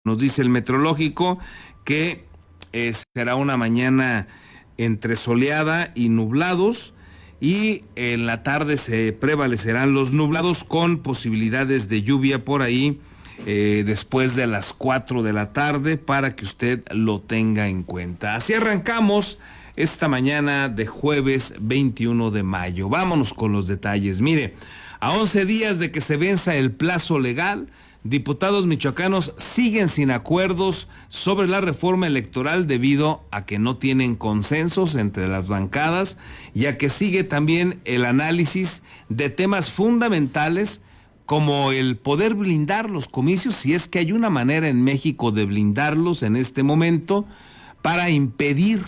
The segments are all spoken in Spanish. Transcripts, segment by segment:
Nos dice el meteorológico que será una mañana entre soleada y nublados, y en la tarde se prevalecerán los nublados con posibilidades de lluvia por ahí después de las 4 de la tarde, para que usted lo tenga en cuenta. Así arrancamos esta mañana de jueves 21 de mayo. Vámonos con los detalles. Mire, a 11 días de que se venza el plazo legal, diputados michoacanos siguen sin acuerdos sobre la reforma electoral debido a que no tienen consensos entre las bancadas, y a que sigue también el análisis de temas fundamentales como el poder blindar los comicios, si es que hay una manera en México de blindarlos en este momento, para impedir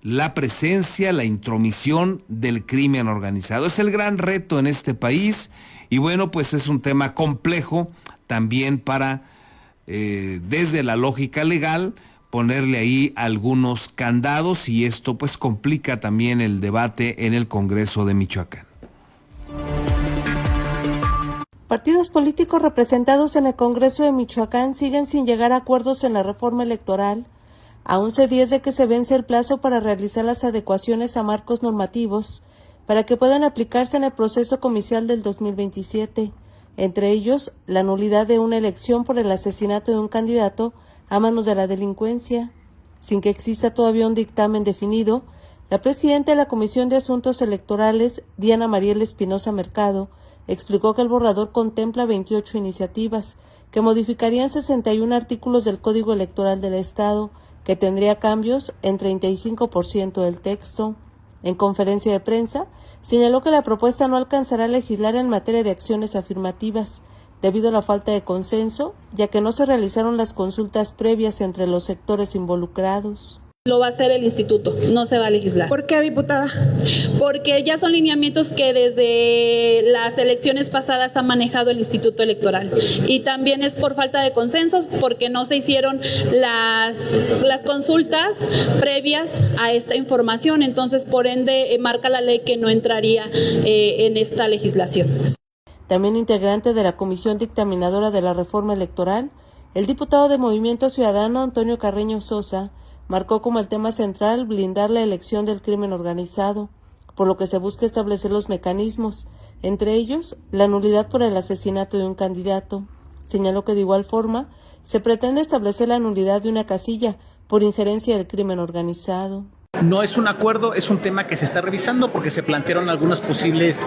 la presencia, la intromisión del crimen organizado. Es el gran reto en este país, y bueno, pues es un tema complejo también para, desde la lógica legal, ponerle ahí algunos candados, y esto pues complica también el debate en el Congreso de Michoacán. Partidos políticos representados en el Congreso de Michoacán siguen sin llegar a acuerdos en la reforma electoral. A 11 días de que se vence el plazo para realizar las adecuaciones a marcos normativos para que puedan aplicarse en el proceso comicial del 2027, entre ellos la nulidad de una elección por el asesinato de un candidato a manos de la delincuencia. Sin que exista todavía un dictamen definido, la presidenta de la Comisión de Asuntos Electorales, Diana Mariel Espinosa Mercado, explicó que el borrador contempla 28 iniciativas que modificarían 61 artículos del Código Electoral del Estado, que tendría cambios en 35% del texto. En conferencia de prensa, señaló que la propuesta no alcanzará a legislar en materia de acciones afirmativas, debido a la falta de consenso, ya que no se realizaron las consultas previas entre los sectores involucrados. Lo va a hacer el instituto, no se va a legislar. ¿Por qué, diputada? Porque ya son lineamientos que desde las elecciones pasadas ha manejado el Instituto Electoral. Y también es por falta de consensos, porque no se hicieron las consultas previas a esta información. Entonces, por ende, marca la ley que no entraría en esta legislación. También integrante de la Comisión Dictaminadora de la Reforma Electoral, el diputado de Movimiento Ciudadano, Antonio Carreño Sosa, marcó como el tema central blindar la elección del crimen organizado, por lo que se busca establecer los mecanismos, entre ellos la nulidad por el asesinato de un candidato. Señaló que de igual forma se pretende establecer la nulidad de una casilla por injerencia del crimen organizado. No es un acuerdo, es un tema que se está revisando porque se plantearon algunos posibles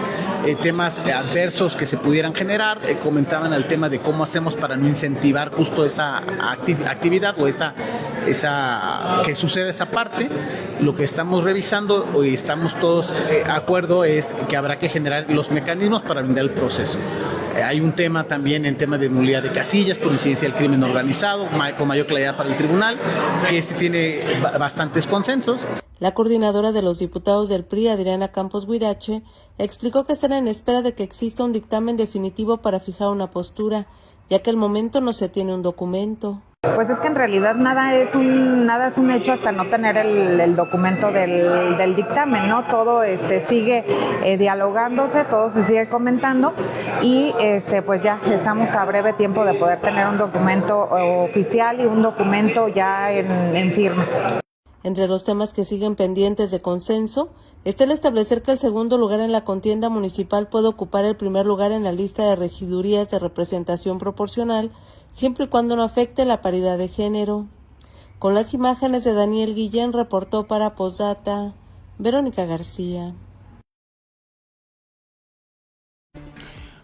temas adversos que se pudieran generar. Comentaban el tema de cómo hacemos para no incentivar justo esa actividad o esa que suceda esa parte. Lo que estamos revisando y estamos todos de acuerdo es que habrá que generar los mecanismos para brindar el proceso. Hay un tema también en tema de nulidad de casillas por incidencia del crimen organizado, con mayor claridad para el tribunal, que tiene bastantes consensos. La coordinadora de los diputados del PRI, Adriana Campos Huirache, explicó que están en espera de que exista un dictamen definitivo para fijar una postura, ya que al momento no se tiene un documento. Pues es que en realidad nada es un hecho hasta no tener el documento del dictamen, ¿no? Todo sigue dialogándose, todo se sigue comentando y pues ya estamos a breve tiempo de poder tener un documento oficial y un documento ya en firme. Entre los temas que siguen pendientes de consenso está el establecer que el segundo lugar en la contienda municipal puede ocupar el primer lugar en la lista de regidurías de representación proporcional, siempre y cuando no afecte la paridad de género. Con las imágenes de Daniel Guillén, reportó para Postdata Verónica García.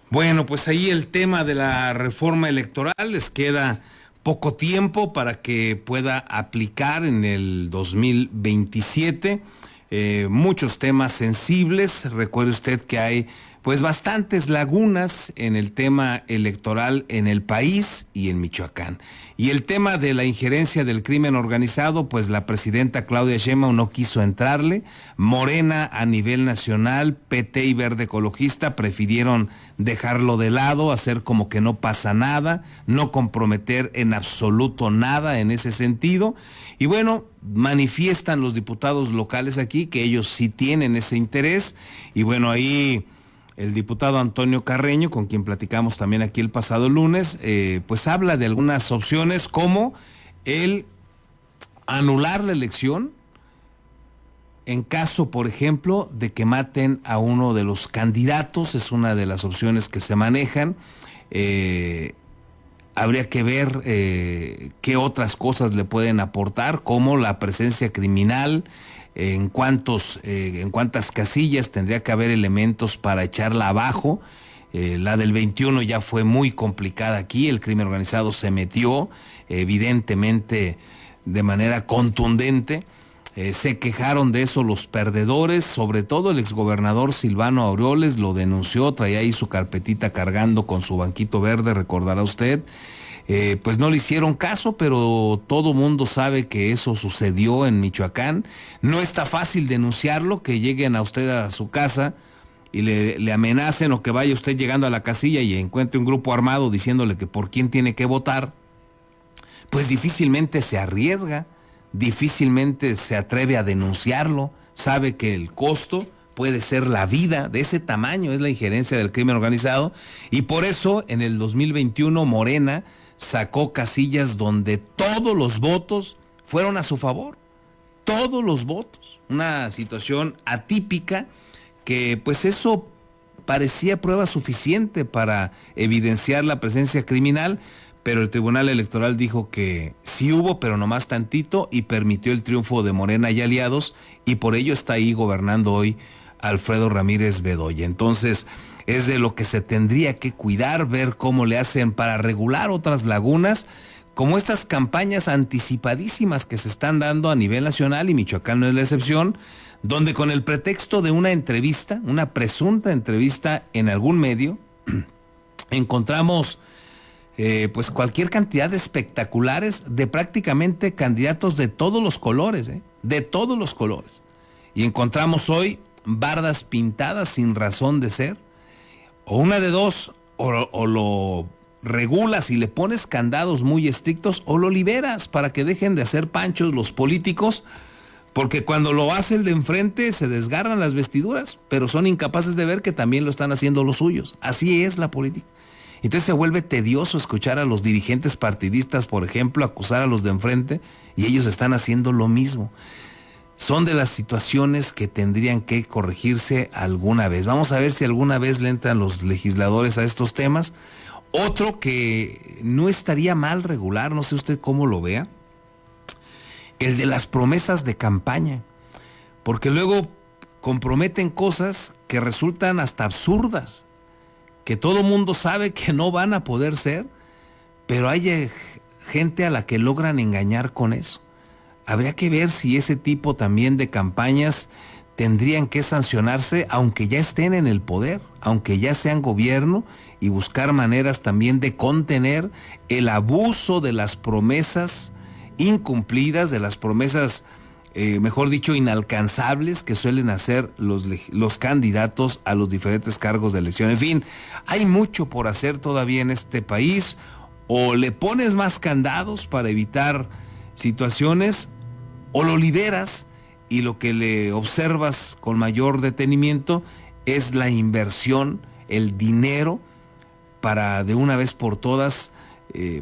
Bueno, pues ahí el tema de la reforma electoral. Les queda poco tiempo para que pueda aplicar en el 2027. Muchos temas sensibles. Recuerde usted que hay pues bastantes lagunas en el tema electoral en el país y en Michoacán. Y el tema de la injerencia del crimen organizado, pues la presidenta Claudia Sheinbaum no quiso entrarle. Morena a nivel nacional, PT y Verde Ecologista prefirieron dejarlo de lado, hacer como que no pasa nada, no comprometer en absoluto nada en ese sentido. Y bueno, manifiestan los diputados locales aquí que ellos sí tienen ese interés. Y bueno, ahí el diputado Antonio Carreño, con quien platicamos también aquí el pasado lunes, pues habla de algunas opciones como el anular la elección en caso, por ejemplo, de que maten a uno de los candidatos. Es una de las opciones que se manejan. Habría que ver qué otras cosas le pueden aportar, como la presencia criminal, en cuántas casillas tendría que haber elementos para echarla abajo. La del 21 ya fue muy complicada aquí, el crimen organizado se metió evidentemente de manera contundente. Se quejaron de eso los perdedores, sobre todo el exgobernador Silvano Aureoles lo denunció, traía ahí su carpetita cargando con su banquito verde, recordará usted. Pues no le hicieron caso, pero todo mundo sabe que eso sucedió en Michoacán. No está fácil denunciarlo, que lleguen a usted a su casa y le amenacen, o que vaya usted llegando a la casilla y encuentre un grupo armado diciéndole que por quién tiene que votar. Pues difícilmente se arriesga, difícilmente se atreve a denunciarlo, sabe que el costo puede ser la vida. De ese tamaño es la injerencia del crimen organizado, y por eso en el 2021 Morena sacó casillas donde todos los votos fueron a su favor, todos los votos. Una situación atípica que pues eso parecía prueba suficiente para evidenciar la presencia criminal, pero el Tribunal Electoral dijo que sí hubo, pero nomás tantito, y permitió el triunfo de Morena y aliados, y por ello está ahí gobernando hoy Alfredo Ramírez Bedoya. Entonces, es de lo que se tendría que cuidar, ver cómo le hacen para regular otras lagunas, como estas campañas anticipadísimas que se están dando a nivel nacional, y Michoacán no es la excepción, donde con el pretexto de una entrevista, una presunta entrevista en algún medio, encontramos pues cualquier cantidad de espectaculares de prácticamente candidatos de todos los colores, de todos los colores. Y encontramos hoy bardas pintadas sin razón de ser, o una de dos, o lo regulas y le pones candados muy estrictos, o lo liberas para que dejen de hacer panchos los políticos, porque cuando lo hace el de enfrente se desgarran las vestiduras, pero son incapaces de ver que también lo están haciendo los suyos. Así es la política. Entonces se vuelve tedioso escuchar a los dirigentes partidistas, por ejemplo, acusar a los de enfrente, y ellos están haciendo lo mismo. Son de las situaciones que tendrían que corregirse alguna vez. Vamos a ver si alguna vez le entran los legisladores a estos temas. Otro que no estaría mal regular, no sé usted cómo lo vea, el de las promesas de campaña, porque luego comprometen cosas que resultan hasta absurdas, que todo mundo sabe que no van a poder ser, pero hay gente a la que logran engañar con eso. Habría que ver si ese tipo también de campañas tendrían que sancionarse, aunque ya estén en el poder, aunque ya sean gobierno, y buscar maneras también de contener el abuso de las promesas incumplidas, de las promesas, mejor dicho, inalcanzables que suelen hacer los candidatos a los diferentes cargos de elección. En fin, hay mucho por hacer todavía en este país. O le pones más candados para evitar situaciones, o lo liberas, y lo que le observas con mayor detenimiento es la inversión, el dinero, para de una vez por todas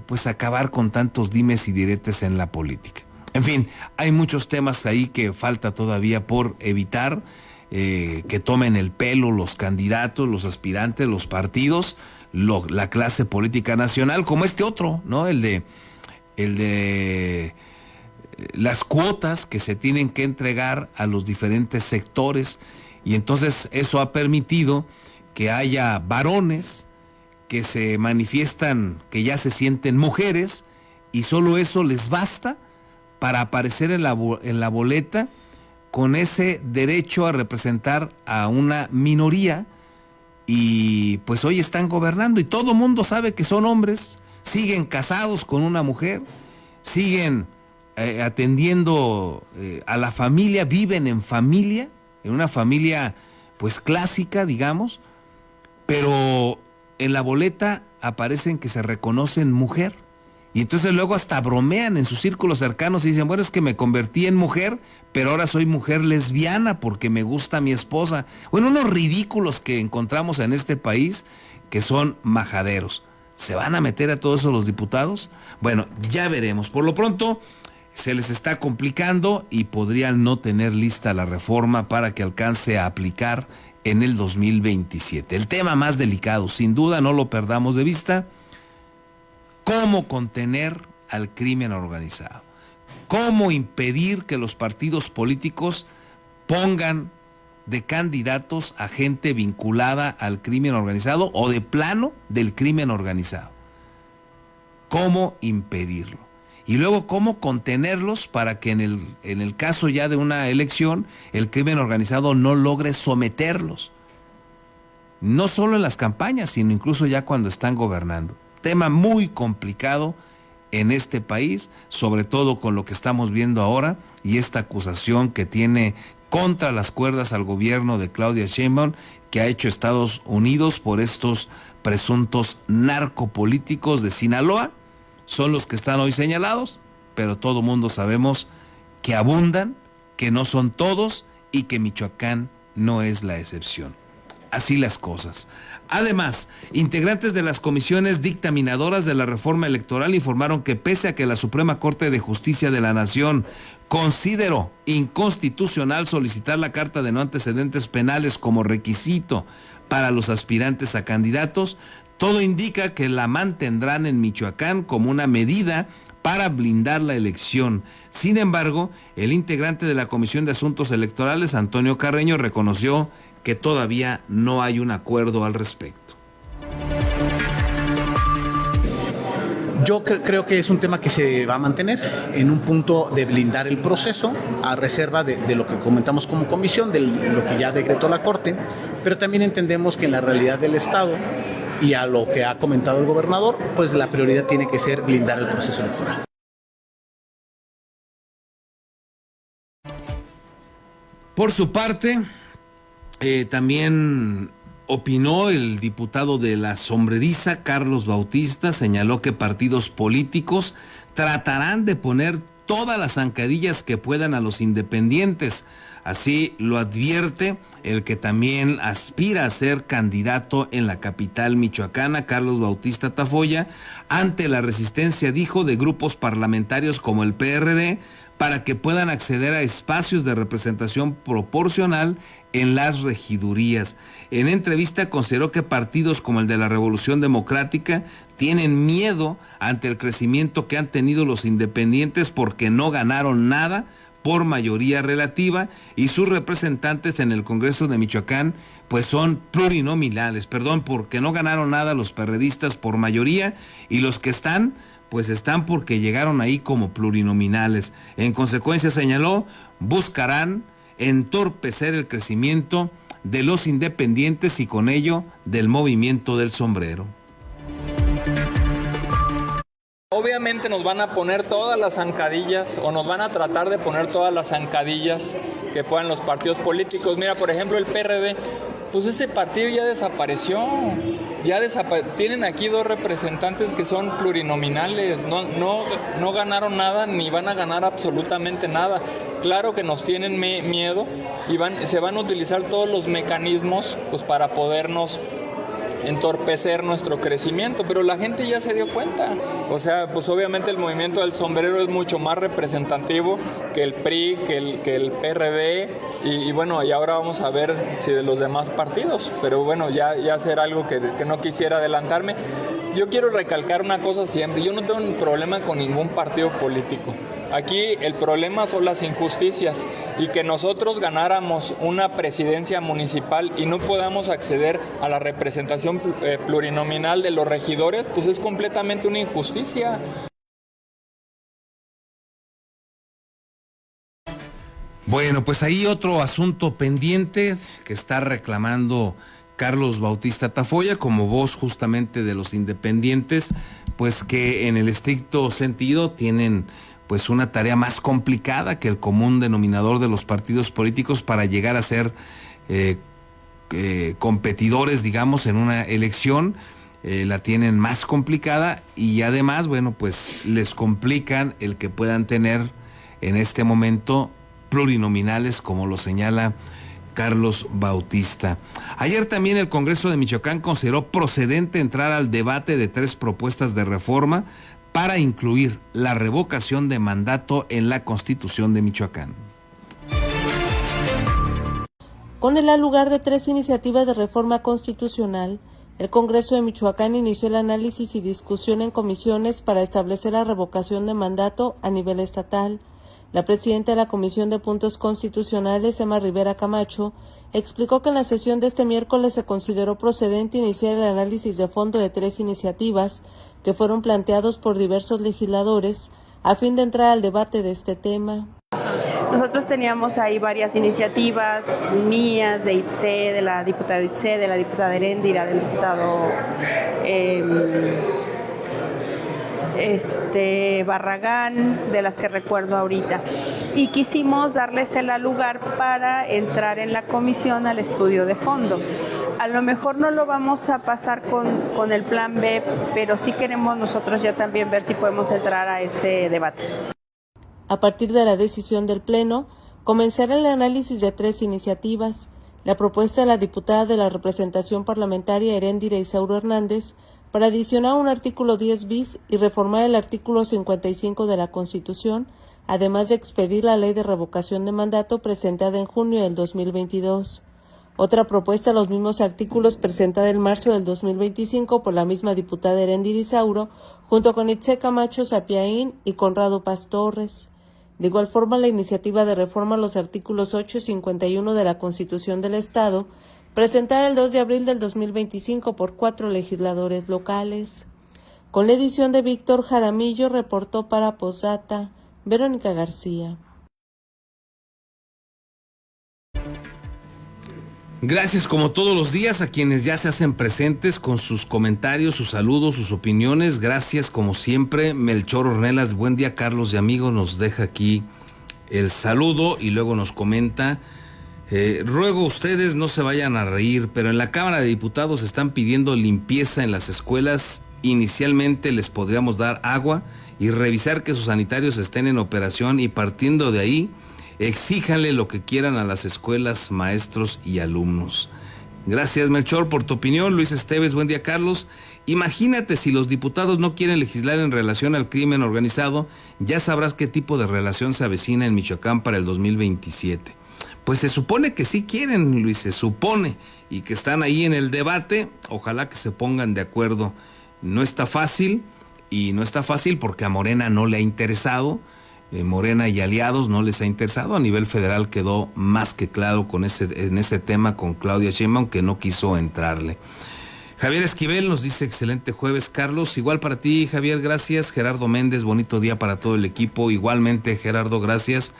pues acabar con tantos dimes y diretes en la política. En fin, hay muchos temas ahí que falta todavía por evitar, que tomen el pelo los candidatos, los aspirantes, los partidos, la clase política nacional, como este otro, ¿no? El de las cuotas que se tienen que entregar a los diferentes sectores, y entonces eso ha permitido que haya varones que se manifiestan que ya se sienten mujeres, y solo eso les basta para aparecer en la boleta con ese derecho a representar a una minoría, y pues hoy están gobernando y todo mundo sabe que son hombres, siguen casados con una mujer, siguen atendiendo a la familia, viven en familia, en una familia pues clásica, digamos, pero en la boleta aparecen que se reconocen mujer, Y entonces luego hasta bromean en sus círculos cercanos y dicen, bueno, es que me convertí en mujer, pero ahora soy mujer lesbiana porque me gusta mi esposa. Bueno, unos ridículos que encontramos en este país que son majaderos. ¿Se van a meter a todos esos los diputados? Bueno, ya veremos. Por lo pronto, se les está complicando y podrían no tener lista la reforma para que alcance a aplicar en el 2027. El tema más delicado, sin duda, no lo perdamos de vista: cómo contener al crimen organizado, cómo impedir que los partidos políticos pongan de candidatos a gente vinculada al crimen organizado o de plano del crimen organizado. Cómo impedirlo. Y luego cómo contenerlos para que en el caso ya de una elección el crimen organizado no logre someterlos. No solo en las campañas, sino incluso ya cuando están gobernando. Tema muy complicado en este país, sobre todo con lo que estamos viendo ahora y esta acusación que tiene contra las cuerdas al gobierno de Claudia Sheinbaum, que ha hecho Estados Unidos por estos presuntos narcopolíticos de Sinaloa. Son los que están hoy señalados, pero todo mundo sabemos que abundan, que no son todos y que Michoacán no es la excepción. Así las cosas. Además, integrantes de las comisiones dictaminadoras de la reforma electoral informaron que pese a que la Suprema Corte de Justicia de la Nación consideró inconstitucional solicitar la carta de no antecedentes penales como requisito para los aspirantes a candidatos, todo indica que la mantendrán en Michoacán como una medida para blindar la elección. Sin embargo, el integrante de la Comisión de Asuntos Electorales, Antonio Carreño, reconoció que todavía no hay un acuerdo al respecto. Yo creo que es un tema que se va a mantener en un punto de blindar el proceso, a reserva de lo que comentamos como comisión, de lo que ya decretó la Corte, pero también entendemos que en la realidad del Estado y a lo que ha comentado el gobernador, pues la prioridad tiene que ser blindar el proceso electoral. Por su parte, también opinó el diputado de La Sombreriza, Carlos Bautista. Señaló que partidos políticos tratarán de poner todas las zancadillas que puedan a los independientes. Así lo advierte el que también aspira a ser candidato en la capital michoacana, Carlos Bautista Tafoya, ante la resistencia, dijo, de grupos parlamentarios como el PRD, para que puedan acceder a espacios de representación proporcional en las regidurías. En entrevista consideró que partidos como el de la Revolución Democrática tienen miedo ante el crecimiento que han tenido los independientes porque no ganaron nada por mayoría relativa y sus representantes en el Congreso de Michoacán pues son plurinominales, porque no ganaron nada los perredistas por mayoría y los que están pues están porque llegaron ahí como plurinominales. En consecuencia, señaló, buscarán entorpecer el crecimiento de los independientes y con ello del movimiento del sombrero. Obviamente nos van a poner todas las zancadillas o nos van a tratar de poner todas las zancadillas que puedan los partidos políticos. Mira, por ejemplo, el PRD, pues ese partido ya desapareció. Tienen aquí dos representantes que son plurinominales, no ganaron nada ni van a ganar absolutamente nada. Claro que nos tienen miedo y se van a utilizar todos los mecanismos pues para podernos entorpecer nuestro crecimiento, pero la gente ya se dio cuenta. O sea, pues obviamente el movimiento del sombrero es mucho más representativo que el PRI, que el PRD y bueno, y ahora vamos a ver si de los demás partidos, pero bueno, ya será algo que no quisiera adelantarme. Yo quiero recalcar una cosa siempre, yo no tengo un problema con ningún partido político. Aquí el problema son las injusticias y que nosotros ganáramos una presidencia municipal y no podamos acceder a la representación plurinominal de los regidores, pues es completamente una injusticia. Bueno, pues ahí otro asunto pendiente que está reclamando Carlos Bautista Tafoya como voz justamente de los independientes, pues que en el estricto sentido tienen pues una tarea más complicada que el común denominador de los partidos políticos para llegar a ser competidores, digamos, en una elección. la tienen más complicada y además, bueno, pues les complican el que puedan tener en este momento plurinominales, como lo señala Carlos Bautista. Ayer también el Congreso de Michoacán consideró procedente entrar al debate de 3 propuestas de reforma para incluir la revocación de mandato en la Constitución de Michoacán. Con el lugar de 3 iniciativas de reforma constitucional, el Congreso de Michoacán inició el análisis y discusión en comisiones para establecer la revocación de mandato a nivel estatal. La presidenta de la Comisión de Puntos Constitucionales, Emma Rivera Camacho, explicó que en la sesión de este miércoles se consideró procedente iniciar el análisis de fondo de 3 iniciativas que fueron planteados por diversos legisladores a fin de entrar al debate de este tema. Nosotros teníamos ahí varias iniciativas mías, de ITSE, de la diputada ITSE, de la diputada Heréndira, del diputado Barragán, de las que recuerdo ahorita, y quisimos darles el lugar para entrar en la comisión al estudio de fondo. A lo mejor no lo vamos a pasar con el plan B, pero sí queremos nosotros ya también ver si podemos entrar a ese debate. A partir de la decisión del Pleno, comenzará el análisis de 3 iniciativas. La propuesta de la diputada de la representación parlamentaria Heréndira Isauro Hernández para adicionar un artículo 10 bis y reformar el artículo 55 de la Constitución, además de expedir la ley de revocación de mandato presentada en junio del 2022. Otra propuesta de los mismos artículos presentada en marzo del 2025 por la misma diputada Heréndira Isauro, junto con Itze Camacho Sapiaín y Conrado Paz Torres. De igual forma, la iniciativa de reforma a los artículos 8 y 51 de la Constitución del Estado, presentada el 2 de abril del 2025 por 4 legisladores locales. Con la edición de Víctor Jaramillo, reportó para Posdata Verónica García. Gracias como todos los días a quienes ya se hacen presentes con sus comentarios, sus saludos, sus opiniones. Gracias como siempre. Melchor Ornelas, buen día Carlos y amigos, nos deja aquí el saludo y luego nos comenta: ruego ustedes no se vayan a reír, pero en la Cámara de Diputados están pidiendo limpieza en las escuelas. Inicialmente les podríamos dar agua y revisar que sus sanitarios estén en operación y partiendo de ahí exíjanle lo que quieran a las escuelas, maestros y alumnos. Gracias Melchor por tu opinión. Luis Esteves, buen día Carlos. Imagínate si los diputados no quieren legislar en relación al crimen organizado, ya sabrás qué tipo de relación se avecina en Michoacán para el 2027. Pues se supone que sí quieren, Luis, se supone, y que están ahí en el debate. Ojalá que se pongan de acuerdo. No está fácil, y no está fácil porque a Morena no le ha interesado. Morena y aliados no les ha interesado. A nivel federal quedó más que claro en ese tema con Claudia Sheinbaum, que no quiso entrarle. Javier Esquivel nos dice: excelente jueves Carlos, igual para ti Javier, gracias. Gerardo Méndez, bonito día para todo el equipo, igualmente Gerardo, gracias.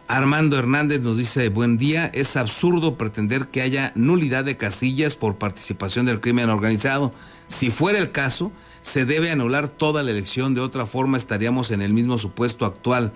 Armando Hernández nos dice: buen día, es absurdo pretender que haya nulidad de casillas por participación del crimen organizado. Si fuera el caso, se debe anular toda la elección, de otra forma estaríamos en el mismo supuesto actual.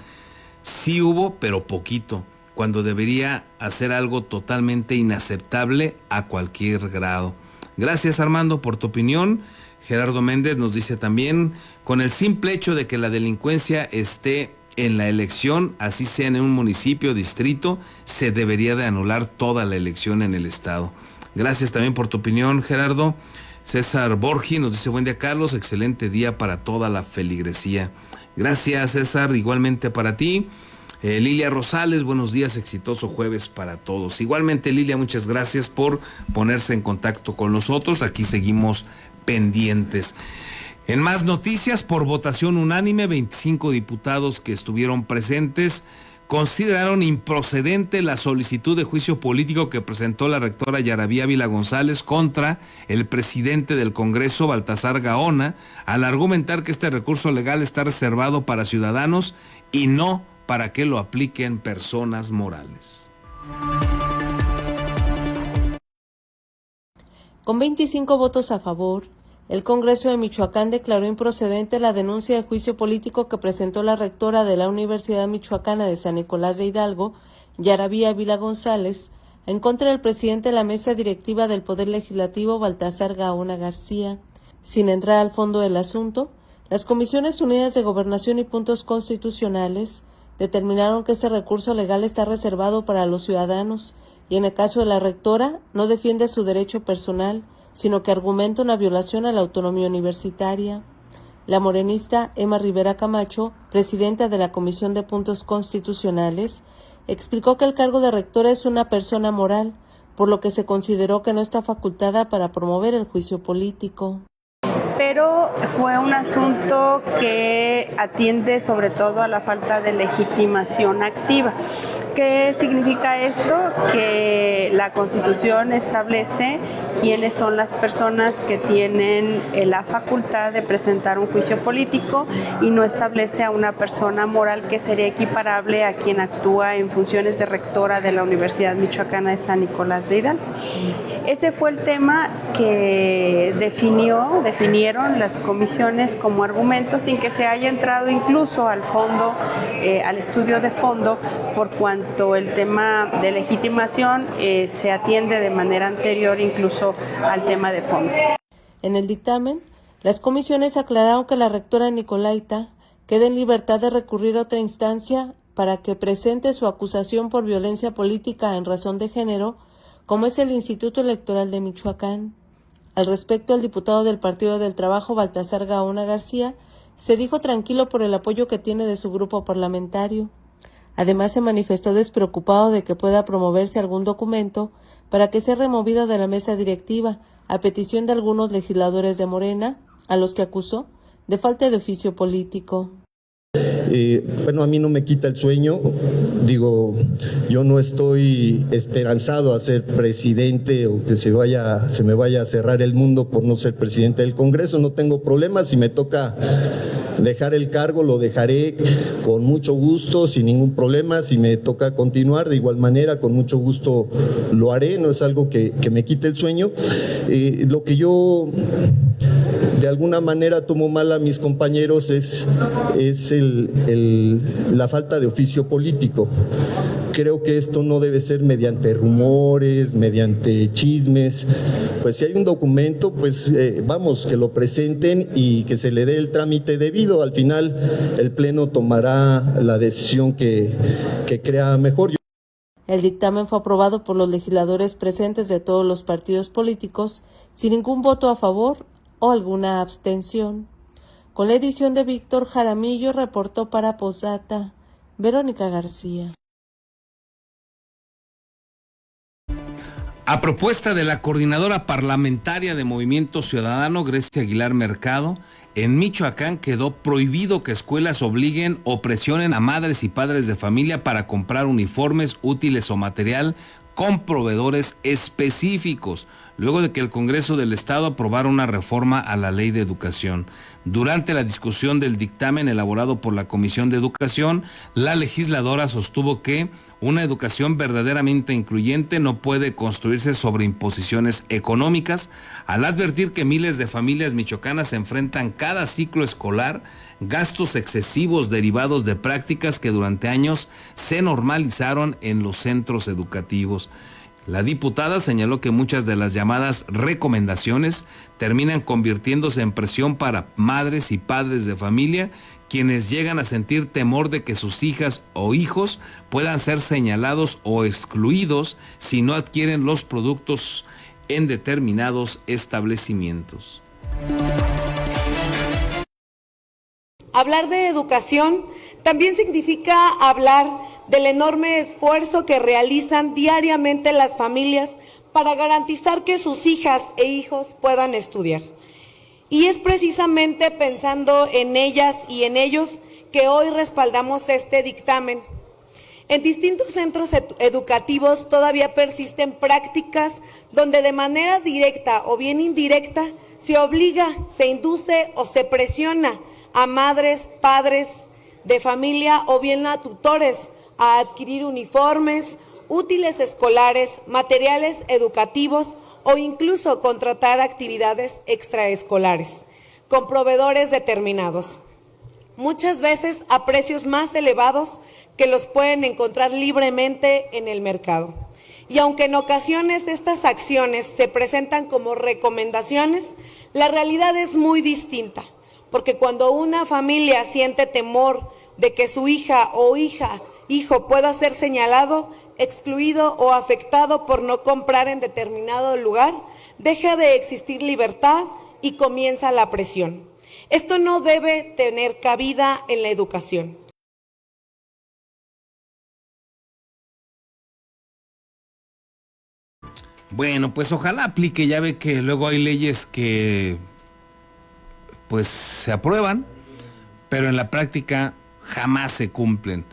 Sí hubo, pero poquito, cuando debería hacer algo totalmente inaceptable a cualquier grado. Gracias Armando por tu opinión. Gerardo Méndez nos dice también: con el simple hecho de que la delincuencia esté en la elección, así sea en un municipio, distrito, se debería de anular toda la elección en el estado. Gracias también por tu opinión Gerardo. César Borgi nos dice: buen día Carlos, excelente día para toda la feligresía. Gracias César, igualmente para ti. Lilia Rosales, buenos días, exitoso jueves para todos. Igualmente Lilia, muchas gracias por ponerse en contacto con nosotros, aquí seguimos pendientes. En más noticias, por votación unánime, 25 diputados que estuvieron presentes consideraron improcedente la solicitud de juicio político que presentó la rectora Yarabí Ávila González contra el presidente del Congreso, Baltasar Gaona, al argumentar que este recurso legal está reservado para ciudadanos y no para que lo apliquen personas morales. Con 25 votos a favor, el Congreso de Michoacán declaró improcedente la denuncia de juicio político que presentó la rectora de la Universidad Michoacana de San Nicolás de Hidalgo, Yarabí Ávila González, en contra del presidente de la mesa directiva del Poder Legislativo, Baltasar Gaona García. Sin entrar al fondo del asunto, las Comisiones Unidas de Gobernación y Puntos Constitucionales determinaron que ese recurso legal está reservado para los ciudadanos y en el caso de la rectora no defiende su derecho personal, sino que argumenta una violación a la autonomía universitaria. La morenista Emma Rivera Camacho, presidenta de la Comisión de Puntos Constitucionales, explicó que el cargo de rectora es una persona moral, por lo que se consideró que no está facultada para promover el juicio político. Pero fue un asunto que atiende sobre todo a la falta de legitimación activa. ¿Qué significa esto? Que la Constitución establece quiénes son las personas que tienen la facultad de presentar un juicio político y no establece a una persona moral que sería equiparable a quien actúa en funciones de rectora de la Universidad Michoacana de San Nicolás de Hidalgo. Ese fue el tema que definieron las comisiones como argumento sin que se haya entrado incluso al fondo, al estudio de fondo, por cuanto el tema de legitimación se atiende de manera anterior incluso al tema de fondo. En el dictamen, las comisiones aclararon que la rectora Nicolaita queda en libertad de recurrir a otra instancia para que presente su acusación por violencia política en razón de género, como es el Instituto Electoral de Michoacán. Al respecto, el diputado del Partido del Trabajo, Baltasar Gaona García, se dijo tranquilo por el apoyo que tiene de su grupo parlamentario. Además, se manifestó despreocupado de que pueda promoverse algún documento para que sea removido de la mesa directiva, a petición de algunos legisladores de Morena, a los que acusó de falta de oficio político. Bueno, a mí no me quita el sueño, digo, yo no estoy esperanzado a ser presidente o que se me vaya a cerrar el mundo por no ser presidente del Congreso, no tengo problemas, si me toca dejar el cargo lo dejaré con mucho gusto, sin ningún problema, si me toca continuar de igual manera, con mucho gusto lo haré, no es algo que me quite el sueño. Lo que yo de alguna manera tomo mal a mis compañeros es la falta de oficio político. Creo que esto no debe ser mediante rumores, mediante chismes. Pues si hay un documento, pues vamos, que lo presenten y que se le dé el trámite debido. Al final el Pleno tomará la decisión que crea mejor. El dictamen fue aprobado por los legisladores presentes de todos los partidos políticos, sin ningún voto a favor o alguna abstención. Con la edición de Víctor Jaramillo, reportó para Posdata Verónica García. A propuesta de la coordinadora parlamentaria de Movimiento Ciudadano, Grecia Aguilar Mercado, en Michoacán quedó prohibido que escuelas obliguen o presionen a madres y padres de familia para comprar uniformes, útiles o material con proveedores específicos, luego de que el Congreso del Estado aprobara una reforma a la Ley de Educación. Durante la discusión del dictamen elaborado por la Comisión de Educación, la legisladora sostuvo que una educación verdaderamente incluyente no puede construirse sobre imposiciones económicas, al advertir que miles de familias michoacanas enfrentan cada ciclo escolar gastos excesivos derivados de prácticas que durante años se normalizaron en los centros educativos. La diputada señaló que muchas de las llamadas recomendaciones terminan convirtiéndose en presión para madres y padres de familia, quienes llegan a sentir temor de que sus hijas o hijos puedan ser señalados o excluidos si no adquieren los productos en determinados establecimientos. Hablar de educación también significa hablar del enorme esfuerzo que realizan diariamente las familias para garantizar que sus hijas e hijos puedan estudiar. Y es precisamente pensando en ellas y en ellos que hoy respaldamos este dictamen. En distintos centros educativos todavía persisten prácticas donde de manera directa o bien indirecta se obliga, se induce o se presiona a madres, padres de familia o bien a tutores a adquirir uniformes, útiles escolares, materiales educativos o incluso contratar actividades extraescolares con proveedores determinados, muchas veces a precios más elevados que los pueden encontrar libremente en el mercado. Y aunque en ocasiones estas acciones se presentan como recomendaciones, la realidad es muy distinta, porque cuando una familia siente temor de que su hija o hijo pueda ser señalado, excluido o afectado por no comprar en determinado lugar, deja de existir libertad y comienza la presión. Esto no debe tener cabida en la educación. Bueno, pues ojalá aplique. Ya ve que luego hay leyes que pues se aprueban, pero en la práctica jamás se cumplen.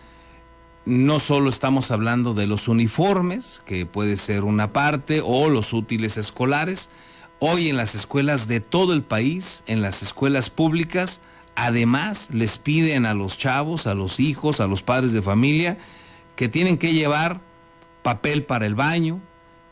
No solo estamos hablando de los uniformes, que puede ser una parte, o los útiles escolares. Hoy en las escuelas de todo el país, en las escuelas públicas, además les piden a los chavos, a los hijos, a los padres de familia, que tienen que llevar papel para el baño,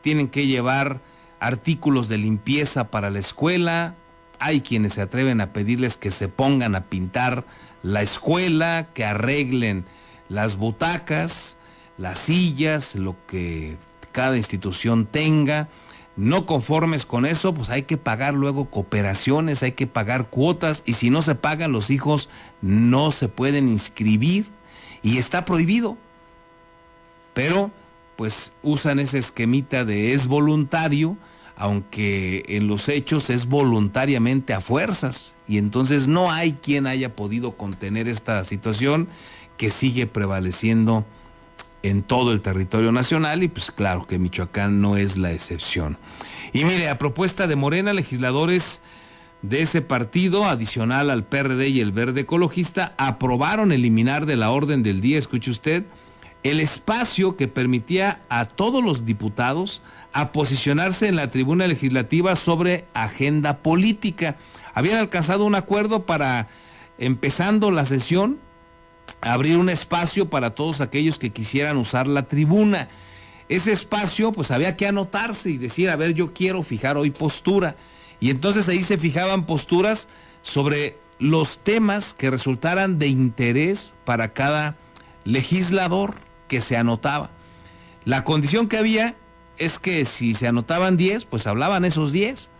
tienen que llevar artículos de limpieza para la escuela. Hay quienes se atreven a pedirles que se pongan a pintar la escuela, que arreglen las butacas, las sillas, lo que cada institución tenga. No conformes con eso, pues hay que pagar luego cooperaciones, hay que pagar cuotas, y si no se pagan, los hijos no se pueden inscribir y está prohibido. Pero pues usan ese esquemita de es voluntario, aunque en los hechos es voluntariamente a fuerzas, y entonces no hay quien haya podido contener esta situación que sigue prevaleciendo en todo el territorio nacional, y pues claro que Michoacán no es la excepción. Y mire, a propuesta de Morena, legisladores de ese partido, adicional al PRD y el Verde Ecologista, aprobaron eliminar de la orden del día, escuche usted, el espacio que permitía a todos los diputados a posicionarse en la tribuna legislativa sobre agenda política. Habían alcanzado un acuerdo para, empezando la sesión, abrir un espacio para todos aquellos que quisieran usar la tribuna. Ese espacio, pues había que anotarse y decir, a ver, yo quiero fijar hoy postura. Y entonces ahí se fijaban posturas sobre los temas que resultaran de interés para cada legislador que se anotaba. La condición que había es que si se anotaban 10, pues hablaban esos 10,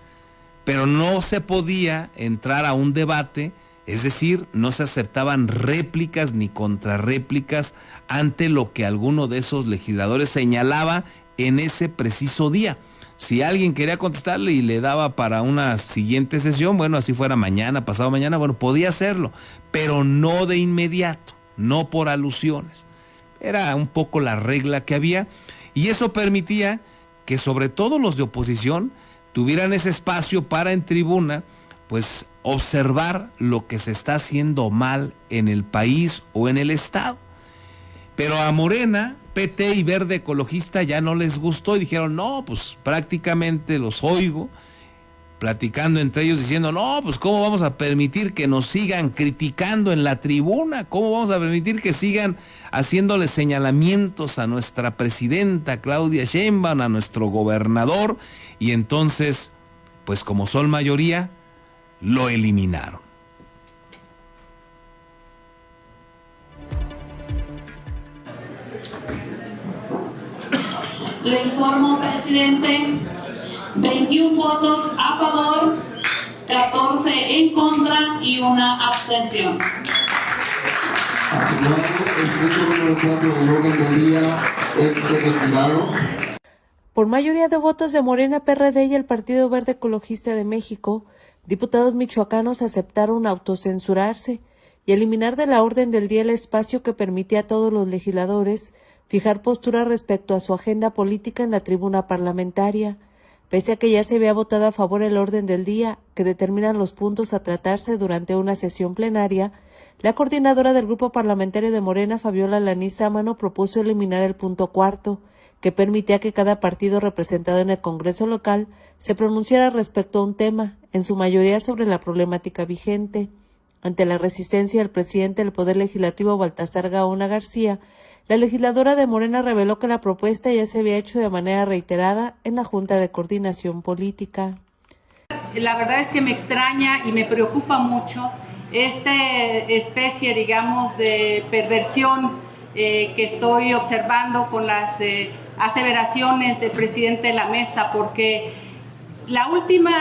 pero no se podía entrar a un debate. Es decir, no se aceptaban réplicas ni contrarréplicas ante lo que alguno de esos legisladores señalaba en ese preciso día. Si alguien quería contestarle y le daba para una siguiente sesión, bueno, así fuera mañana, pasado mañana, bueno, podía hacerlo, pero no de inmediato, no por alusiones. Era un poco la regla que había, y eso permitía que sobre todo los de oposición tuvieran ese espacio para en tribuna pues observar lo que se está haciendo mal en el país o en el estado. Pero a Morena, PT y Verde Ecologista ya no les gustó y dijeron, no, pues prácticamente los oigo platicando entre ellos diciendo, no, pues cómo vamos a permitir que nos sigan criticando en la tribuna, cómo vamos a permitir que sigan haciéndole señalamientos a nuestra presidenta Claudia Sheinbaum, a nuestro gobernador, y entonces, pues como son mayoría, lo eliminaron. Le informo, presidente, 21 votos a favor, 14 en contra y una abstención. El punto número 4 del orden del día es retirado. Por mayoría de votos de Morena, PRD y el Partido Verde Ecologista de México, diputados michoacanos aceptaron autocensurarse y eliminar de la orden del día el espacio que permitía a todos los legisladores fijar postura respecto a su agenda política en la tribuna parlamentaria, pese a que ya se había votado a favor el orden del día que determina los puntos a tratarse durante una sesión plenaria. La coordinadora del grupo parlamentario de Morena, Fabiola Lanís Sámano, propuso eliminar el punto cuarto, que permitía que cada partido representado en el Congreso local se pronunciara respecto a un tema, en su mayoría sobre la problemática vigente. Ante la resistencia del presidente del Poder Legislativo, Baltasar Gaona García, la legisladora de Morena reveló que la propuesta ya se había hecho de manera reiterada en la Junta de Coordinación Política. La verdad es que me extraña y me preocupa mucho esta especie, digamos, de perversión que estoy observando con las aseveraciones del presidente de la mesa, porque la última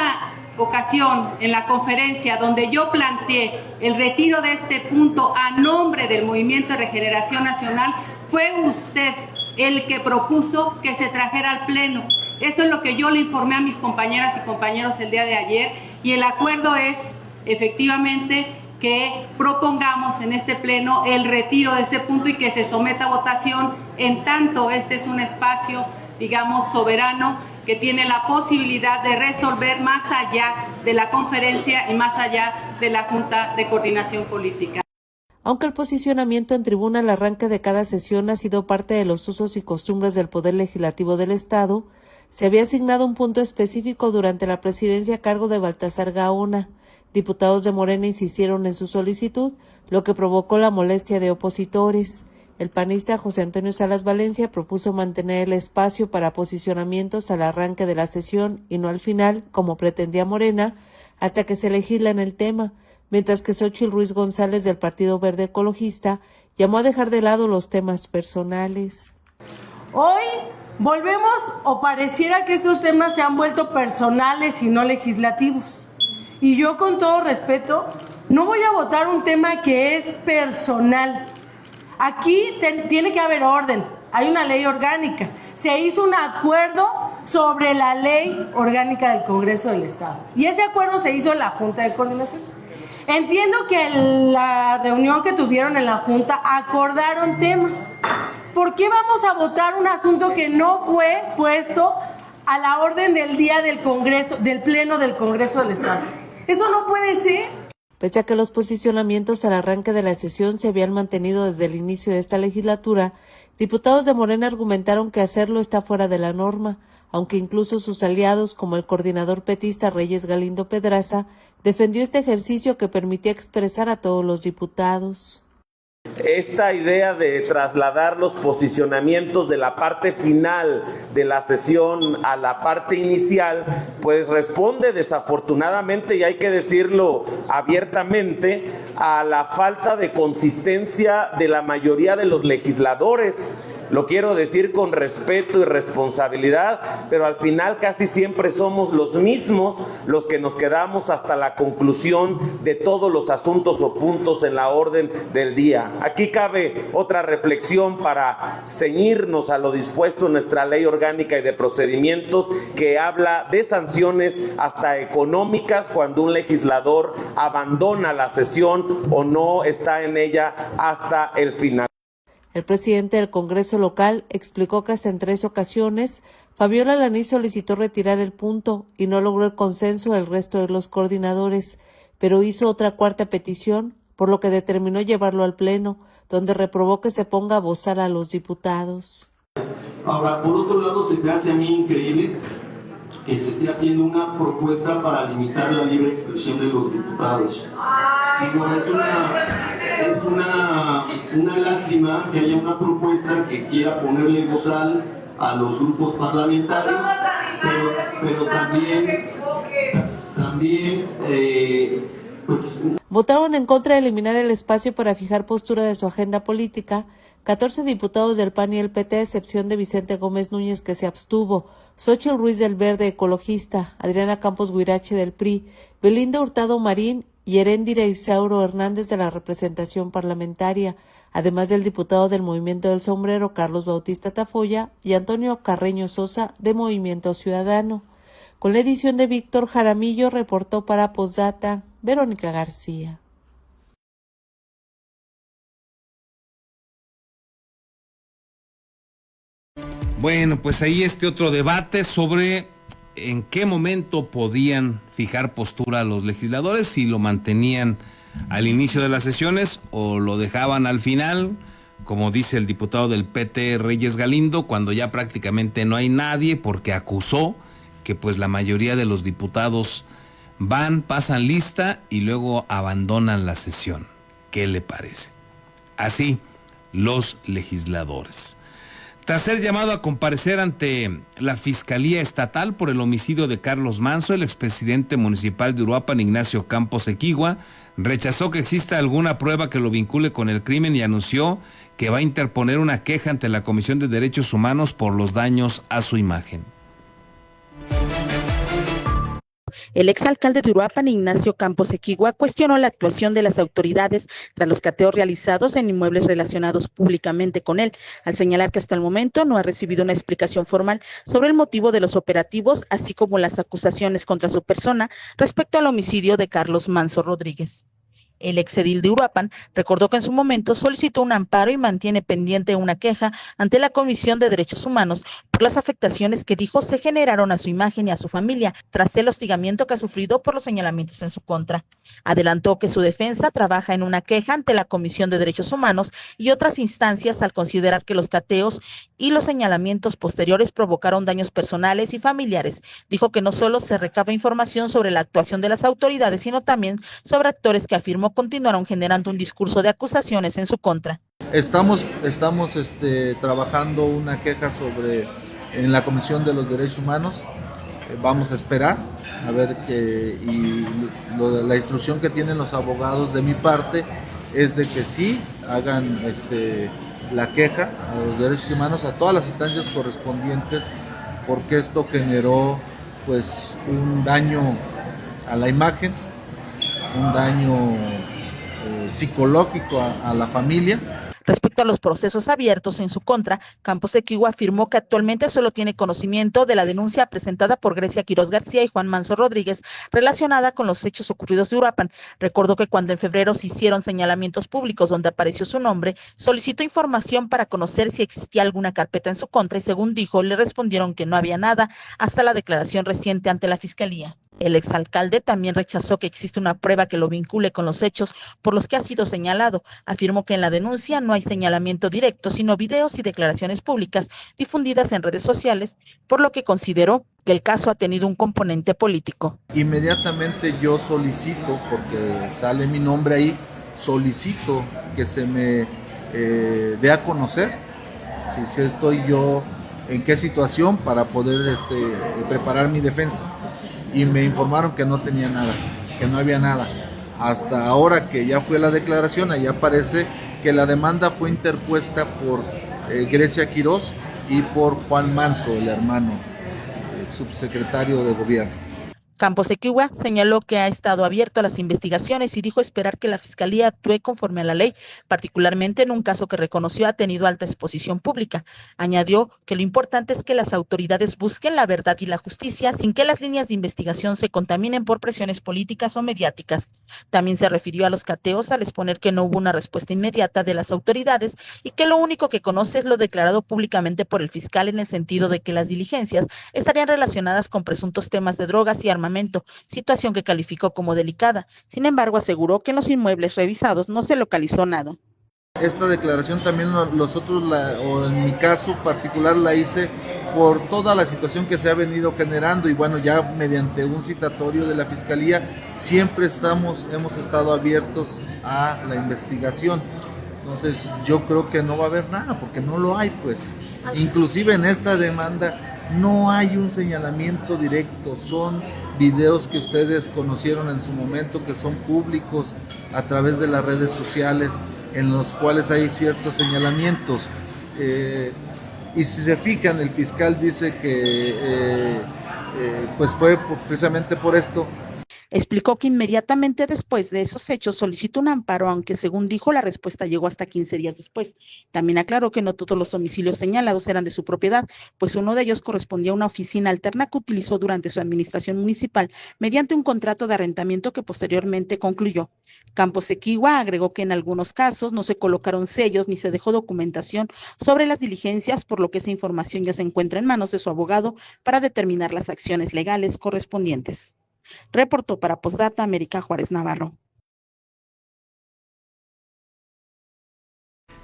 ocasión en la conferencia donde yo planteé el retiro de este punto a nombre del Movimiento de Regeneración Nacional, fue usted el que propuso que se trajera al Pleno. Eso es lo que yo le informé a mis compañeras y compañeros el día de ayer, y el acuerdo es efectivamente que propongamos en este Pleno el retiro de ese punto y que se someta a votación, en tanto este es un espacio, digamos, soberano, que tiene la posibilidad de resolver más allá de la conferencia y más allá de la Junta de Coordinación Política. Aunque el posicionamiento en tribuna al arranque de cada sesión ha sido parte de los usos y costumbres del Poder Legislativo del Estado, se había asignado un punto específico durante la presidencia a cargo de Baltasar Gaona. Diputados de Morena insistieron en su solicitud, lo que provocó la molestia de opositores. El panista José Antonio Salas Valencia propuso mantener el espacio para posicionamientos al arranque de la sesión y no al final, como pretendía Morena, hasta que se legisla en el tema, mientras que Xóchitl Ruiz González del Partido Verde Ecologista llamó a dejar de lado los temas personales. Hoy volvemos, o pareciera que estos temas se han vuelto personales y no legislativos. Y yo, con todo respeto, no voy a votar un tema que es personal. Aquí tiene que haber orden, hay una ley orgánica. Se hizo un acuerdo sobre la ley orgánica del Congreso del Estado. Y ese acuerdo se hizo en la Junta de Coordinación. Entiendo que en la reunión que tuvieron en la Junta acordaron temas. ¿Por qué vamos a votar un asunto que no fue puesto a la orden del día del Congreso, del Pleno del Congreso del Estado? Eso no puede ser. Pese a que los posicionamientos al arranque de la sesión se habían mantenido desde el inicio de esta legislatura, diputados de Morena argumentaron que hacerlo está fuera de la norma, aunque incluso sus aliados, como el coordinador petista Reyes Galindo Pedraza, defendió este ejercicio que permitía expresar a todos los diputados. Esta idea de trasladar los posicionamientos de la parte final de la sesión a la parte inicial, pues responde desafortunadamente, y hay que decirlo abiertamente, a la falta de consistencia de la mayoría de los legisladores. Lo quiero decir con respeto y responsabilidad, pero al final casi siempre somos los mismos los que nos quedamos hasta la conclusión de todos los asuntos o puntos en la orden del día. Aquí cabe otra reflexión para ceñirnos a lo dispuesto en nuestra ley orgánica y de procedimientos, que habla de sanciones hasta económicas cuando un legislador abandona la sesión o no está en ella hasta el final. El presidente del Congreso local explicó que hasta en 3 ocasiones Fabiola Laniz solicitó retirar el punto y no logró el consenso del resto de los coordinadores, pero hizo otra 4ª petición, por lo que determinó llevarlo al Pleno, donde reprobó que se ponga a bozar a los diputados. Ahora, por otro lado, se me hace a mí increíble que se esté haciendo una propuesta para limitar la libre expresión de los diputados. Digo, es una lástima que haya una propuesta que quiera ponerle bozal a los grupos parlamentarios, pero también pues... Votaron en contra de eliminar el espacio para fijar postura de su agenda política 14 diputados del PAN y el PT, a excepción de Vicente Gómez Núñez, que se abstuvo, Xóchitl Ruiz del Verde Ecologista, Adriana Campos Huirache del PRI, Belinda Hurtado Marín y Heréndira Isauro Hernández de la representación parlamentaria, además del diputado del Movimiento del Sombrero Carlos Bautista Tafoya y Antonio Carreño Sosa de Movimiento Ciudadano. Con la edición de Víctor Jaramillo, reportó para Postdata Verónica García. Bueno, pues ahí otro debate sobre en qué momento podían fijar postura los legisladores, si lo mantenían al inicio de las sesiones o lo dejaban al final, como dice el diputado del PT Reyes Galindo, cuando ya prácticamente no hay nadie, porque acusó que pues la mayoría de los diputados van, pasan lista y luego abandonan la sesión. ¿Qué le parece? Así los legisladores. Tras ser llamado a comparecer ante la Fiscalía Estatal por el homicidio de Carlos Manso, el expresidente municipal de Uruapan, Ignacio Campos Equigua, rechazó que exista alguna prueba que lo vincule con el crimen y anunció que va a interponer una queja ante la Comisión de Derechos Humanos por los daños a su imagen. El exalcalde de Uruapan, Ignacio Campos Equigua, cuestionó la actuación de las autoridades tras los cateos realizados en inmuebles relacionados públicamente con él, al señalar que hasta el momento no ha recibido una explicación formal sobre el motivo de los operativos, así como las acusaciones contra su persona respecto al homicidio de Carlos Manso Rodríguez. El exedil de Uruapan recordó que en su momento solicitó un amparo y mantiene pendiente una queja ante la Comisión de Derechos Humanos por las afectaciones que dijo se generaron a su imagen y a su familia tras el hostigamiento que ha sufrido por los señalamientos en su contra. Adelantó que su defensa trabaja en una queja ante la Comisión de Derechos Humanos y otras instancias al considerar que los cateos y los señalamientos posteriores provocaron daños personales y familiares. Dijo que no solo se recaba información sobre la actuación de las autoridades, sino también sobre actores que afirmó continuaron generando un discurso de acusaciones en su contra. Estamos trabajando una queja en la Comisión de los Derechos Humanos. Vamos a esperar a ver la instrucción que tienen los abogados de mi parte es de que sí hagan la queja a los derechos humanos, a todas las instancias correspondientes, porque esto generó pues un daño a la imagen, un daño psicológico a la familia. Respecto a los procesos abiertos en su contra, Campos Equigua afirmó que actualmente solo tiene conocimiento de la denuncia presentada por Grecia Quirós García y Juan Manso Rodríguez relacionada con los hechos ocurridos de Uruapan. Recordó que cuando en febrero se hicieron señalamientos públicos donde apareció su nombre, solicitó información para conocer si existía alguna carpeta en su contra y según dijo, le respondieron que no había nada hasta la declaración reciente ante la Fiscalía. El exalcalde también rechazó que existe una prueba que lo vincule con los hechos por los que ha sido señalado. Afirmó que en la denuncia no hay señalamiento directo, sino videos y declaraciones públicas difundidas en redes sociales, por lo que consideró que el caso ha tenido un componente político. Inmediatamente yo solicito, porque sale mi nombre ahí, solicito que se me dé a conocer si estoy yo en qué situación para poder preparar mi defensa. Y me informaron que no tenía nada, que no había nada. Hasta ahora que ya fue la declaración, ahí aparece que la demanda fue interpuesta por Grecia Quirós y por Juan Manso, el hermano, subsecretario de gobierno. Campos Equigua señaló que ha estado abierto a las investigaciones y dijo esperar que la Fiscalía actúe conforme a la ley, particularmente en un caso que reconoció ha tenido alta exposición pública. Añadió que lo importante es que las autoridades busquen la verdad y la justicia sin que las líneas de investigación se contaminen por presiones políticas o mediáticas. También se refirió a los cateos al exponer que no hubo una respuesta inmediata de las autoridades y que lo único que conoce es lo declarado públicamente por el fiscal en el sentido de que las diligencias estarían relacionadas con presuntos temas de drogas y armamento, situación que calificó como delicada. Sin embargo, aseguró que en los inmuebles revisados no se localizó nada. Esta declaración también nosotros, o en mi caso particular, la hice por toda la situación que se ha venido generando y bueno, ya mediante un citatorio de la Fiscalía siempre hemos estado abiertos a la investigación. Entonces yo creo que no va a haber nada porque no lo hay, pues. Inclusive en esta demanda no hay un señalamiento directo, son videos que ustedes conocieron en su momento, que son públicos a través de las redes sociales, en los cuales hay ciertos señalamientos. Y si se fijan, el fiscal dice que pues fue precisamente por esto. Explicó que inmediatamente después de esos hechos solicitó un amparo, aunque según dijo la respuesta llegó hasta 15 días después. También aclaró que no todos los domicilios señalados eran de su propiedad, pues uno de ellos correspondía a una oficina alterna que utilizó durante su administración municipal mediante un contrato de arrendamiento que posteriormente concluyó. Campos Equigua agregó que en algunos casos no se colocaron sellos ni se dejó documentación sobre las diligencias, por lo que esa información ya se encuentra en manos de su abogado para determinar las acciones legales correspondientes. Reportó para Postdata América Juárez Navarro.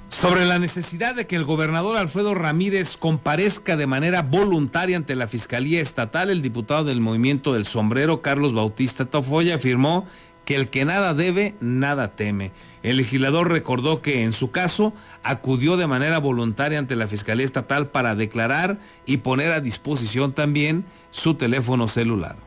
Sobre la necesidad de que el gobernador Alfredo Ramírez comparezca de manera voluntaria ante la Fiscalía Estatal, el diputado del Movimiento del Sombrero, Carlos Bautista Tafoya, afirmó que el que nada debe, nada teme. El legislador recordó que en su caso acudió de manera voluntaria ante la Fiscalía Estatal para declarar y poner a disposición también su teléfono celular.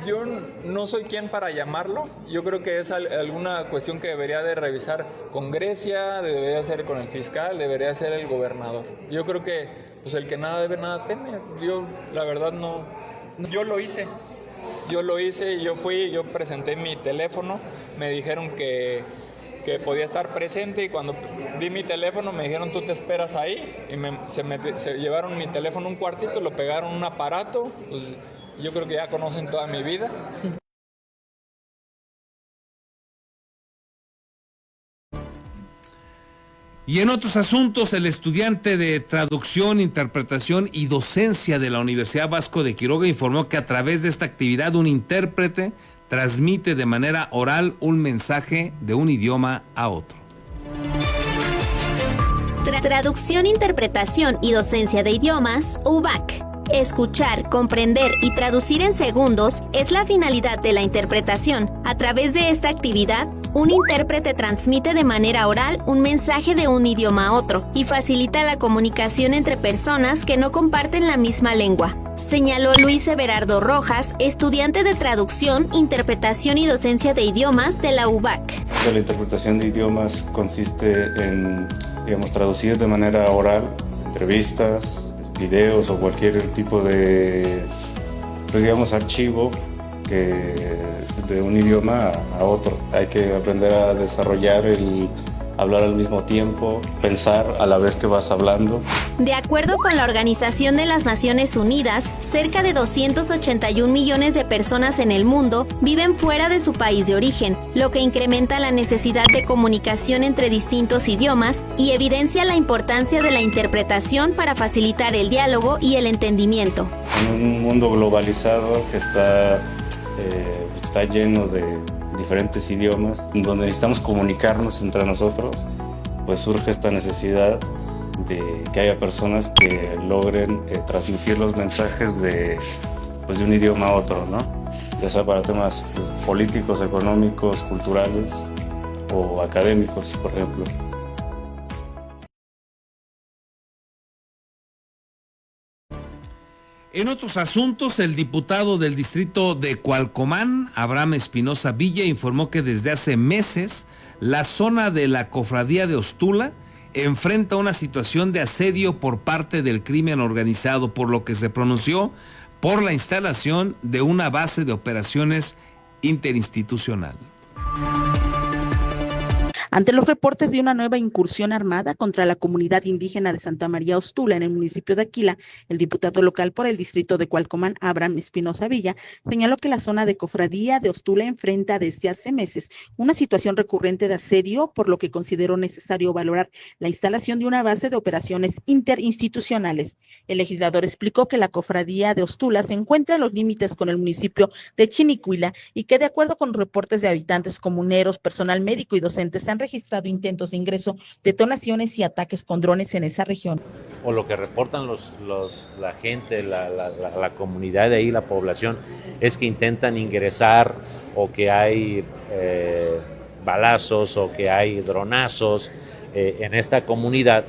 Yo no soy quien para llamarlo. Yo creo que es alguna cuestión que debería de revisar con Grecia, debería ser con el fiscal, debería ser el gobernador. Yo creo que pues el que nada debe, nada teme. Yo la verdad no. Yo lo hice, yo presenté mi teléfono, me dijeron que podía estar presente y cuando di mi teléfono me dijeron tú te esperas ahí y se llevaron mi teléfono un cuartito, lo pegaron un aparato, pues yo creo que ya conocen toda mi vida. Y en otros asuntos, el estudiante de traducción, interpretación y docencia de la Universidad Vasco de Quiroga informó que a través de esta actividad un intérprete transmite de manera oral un mensaje de un idioma a otro. Traducción, interpretación y docencia de idiomas, UVAC. Escuchar, comprender y traducir en segundos es la finalidad de la interpretación. A través de esta actividad, un intérprete transmite de manera oral un mensaje de un idioma a otro y facilita la comunicación entre personas que no comparten la misma lengua, señaló Luis Everardo Rojas, estudiante de traducción, interpretación y docencia de idiomas de la UVAC. La interpretación de idiomas consiste en, traducir de manera oral entrevistas, videos o cualquier tipo de, archivo de un idioma a otro. Hay que aprender a desarrollar el hablar al mismo tiempo, pensar a la vez que vas hablando. De acuerdo con la Organización de las Naciones Unidas, cerca de 281 millones de personas en el mundo viven fuera de su país de origen, lo que incrementa la necesidad de comunicación entre distintos idiomas y evidencia la importancia de la interpretación para facilitar el diálogo y el entendimiento. En un mundo globalizado que está lleno de diferentes idiomas, donde necesitamos comunicarnos entre nosotros, pues surge esta necesidad de que haya personas que logren transmitir los mensajes de un idioma a otro, ¿no? Ya sea para temas políticos, económicos, culturales o académicos, por ejemplo. En otros asuntos, el diputado del distrito de Cualcomán, Abraham Espinosa Villa, informó que desde hace meses la zona de la cofradía de Ostula enfrenta una situación de asedio por parte del crimen organizado, por lo que se pronunció por la instalación de una base de operaciones interinstitucional. Ante los reportes de una nueva incursión armada contra la comunidad indígena de Santa María Ostula en el municipio de Aquila, el diputado local por el distrito de Cualcomán, Abraham Espinosa Villa, señaló que la zona de cofradía de Ostula enfrenta desde hace meses una situación recurrente de asedio, por lo que consideró necesario valorar la instalación de una base de operaciones interinstitucionales. El legislador explicó que la cofradía de Ostula se encuentra en los límites con el municipio de Chinicuila y que, de acuerdo con reportes de habitantes comuneros, personal médico y docentes, se han registrado intentos de ingreso, detonaciones y ataques con drones en esa región. O lo que reportan la gente, la comunidad de ahí, la población, es que intentan ingresar o que hay balazos o que hay dronazos en esta comunidad,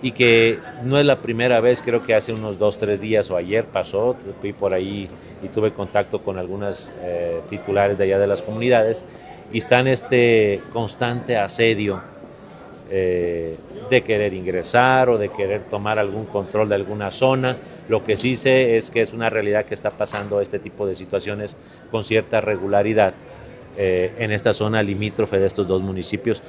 y que no es la primera vez. Creo que hace unos 2-3 días o ayer pasó, fui por ahí y tuve contacto con algunas titulares de allá de las comunidades, y está en este constante asedio de querer ingresar o de querer tomar algún control de alguna zona. Lo que sí sé es que es una realidad que está pasando este tipo de situaciones con cierta regularidad en esta zona limítrofe de estos dos municipios.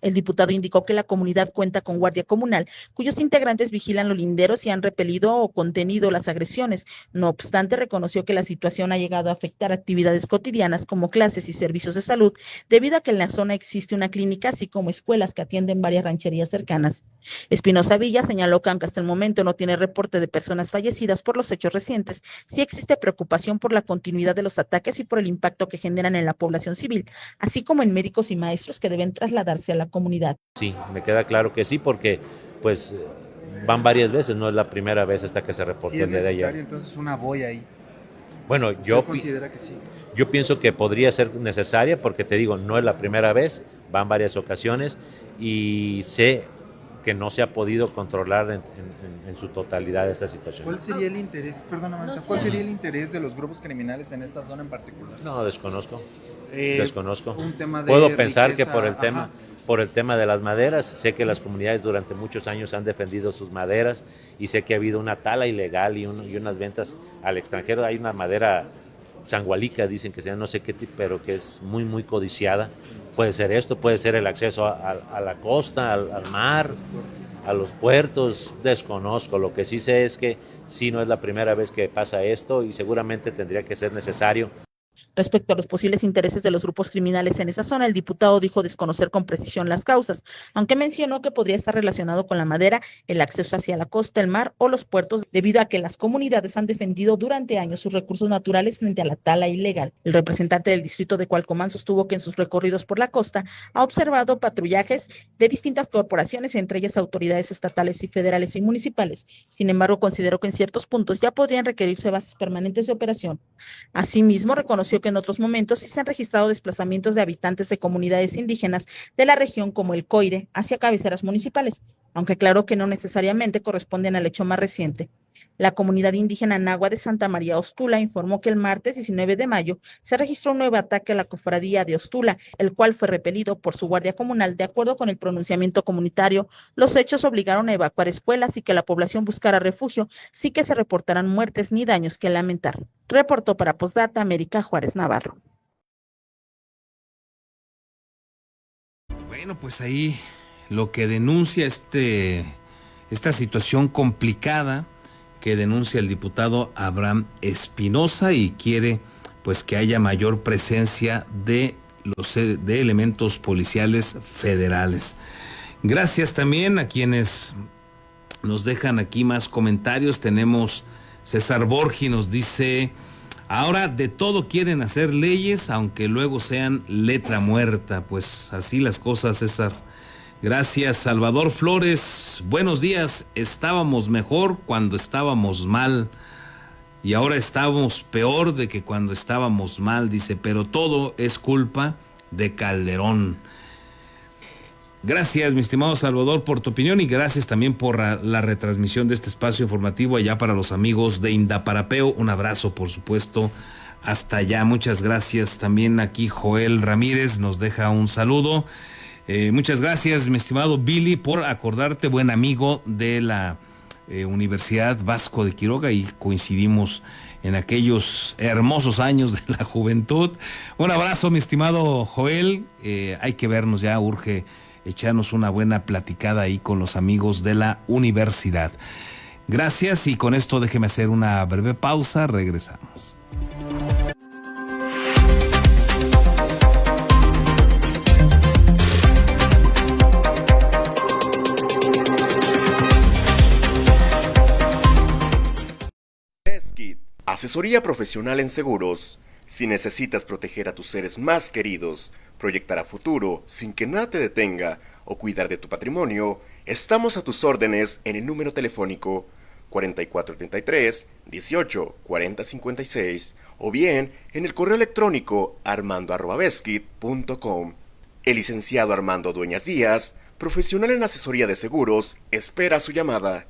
El diputado indicó que la comunidad cuenta con guardia comunal, cuyos integrantes vigilan los linderos y han repelido o contenido las agresiones. No obstante, reconoció que la situación ha llegado a afectar actividades cotidianas como clases y servicios de salud, debido a que en la zona existe una clínica, así como escuelas que atienden varias rancherías cercanas. Espinosa Villa señaló que aunque hasta el momento no tiene reporte de personas fallecidas por los hechos recientes, sí existe preocupación por la continuidad de los ataques y por el impacto que generan en la población civil, así como en médicos y maestros que deben trasladarse a la comunidad. Sí, me queda claro que sí, porque pues van varias veces, no es la primera vez hasta que se reportó el de ayer. Entonces una boya ahí. Bueno, ¿Usted considera que sí? Yo pienso que podría ser necesaria porque te digo, no es la primera vez, van varias ocasiones y sé que no se ha podido controlar en su totalidad esta situación. ¿Cuál sería el interés, cuál sería el interés de los grupos criminales en esta zona en particular? No, desconozco. Un tema de Puedo pensar riqueza, que por el tema de las maderas, sé que las comunidades durante muchos años han defendido sus maderas y sé que ha habido una tala ilegal y unas ventas al extranjero. Hay una madera sangualica, dicen que sea no sé qué tipo, pero que es muy, muy codiciada. Puede ser esto, puede ser el acceso a la costa, al mar, a los puertos, desconozco. Lo que sí sé es que sí no es la primera vez que pasa esto y seguramente tendría que ser necesario. Respecto a los posibles intereses de los grupos criminales en esa zona, el diputado dijo desconocer con precisión las causas, aunque mencionó que podría estar relacionado con la madera, el acceso hacia la costa, el mar o los puertos, debido a que las comunidades han defendido durante años sus recursos naturales frente a la tala ilegal. El representante del distrito de Cualcomán sostuvo que en sus recorridos por la costa ha observado patrullajes de distintas corporaciones, entre ellas autoridades estatales y federales y municipales. Sin embargo, consideró que en ciertos puntos ya podrían requerirse bases permanentes de operación. Asimismo, reconoció que en otros momentos sí se han registrado desplazamientos de habitantes de comunidades indígenas de la región como el Coire hacia cabeceras municipales, aunque aclaró que no necesariamente corresponden al hecho más reciente. La comunidad indígena Nahua de Santa María Ostula informó que el martes 19 de mayo se registró un nuevo ataque a la cofradía de Ostula, el cual fue repelido por su guardia comunal. De acuerdo con el pronunciamiento comunitario, los hechos obligaron a evacuar escuelas y que la población buscara refugio, sí que se reportarán muertes ni daños que lamentar. Reportó para Postdata América Juárez Navarro. Bueno, pues ahí lo que denuncia esta situación complicada que denuncia el diputado Abraham Espinosa y quiere pues que haya mayor presencia de elementos policiales federales. Gracias también a quienes nos dejan aquí más comentarios. Tenemos César Borgi, nos dice: ahora de todo quieren hacer leyes, aunque luego sean letra muerta. Pues así las cosas, César. Gracias. Salvador Flores, buenos días. Estábamos mejor cuando estábamos mal y ahora estamos peor de que cuando estábamos mal, dice, pero todo es culpa de Calderón. Gracias, mi estimado Salvador, por tu opinión y gracias también por la retransmisión de este espacio informativo allá para los amigos de Indaparapeo. Un abrazo, por supuesto, hasta allá. Muchas gracias. También aquí Joel Ramírez nos deja un saludo. Muchas gracias, mi estimado Billy, por acordarte, buen amigo de la Universidad Vasco de Quiroga, y coincidimos en aquellos hermosos años de la juventud. Un abrazo, mi estimado Joel. Hay que vernos ya, urge echarnos una buena platicada ahí con los amigos de la universidad. Gracias, y con esto déjeme hacer una breve pausa. Regresamos. Asesoría profesional en seguros. Si necesitas proteger a tus seres más queridos, proyectar a futuro sin que nada te detenga o cuidar de tu patrimonio, estamos a tus órdenes en el número telefónico 4433-184056 o bien en el correo electrónico armando@beskid.com. El licenciado Armando Dueñas Díaz, profesional en asesoría de seguros, espera su llamada.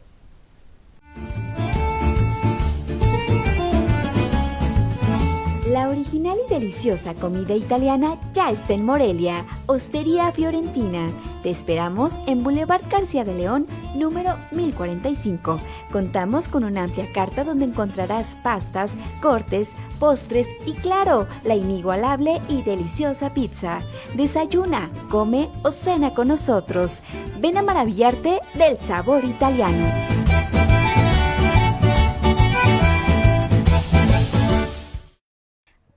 La original y deliciosa comida italiana ya está en Morelia, Ostería Fiorentina. Te esperamos en Boulevard García de León, número 1045. Contamos con una amplia carta donde encontrarás pastas, cortes, postres y, claro, la inigualable y deliciosa pizza. Desayuna, come o cena con nosotros. Ven a maravillarte del sabor italiano.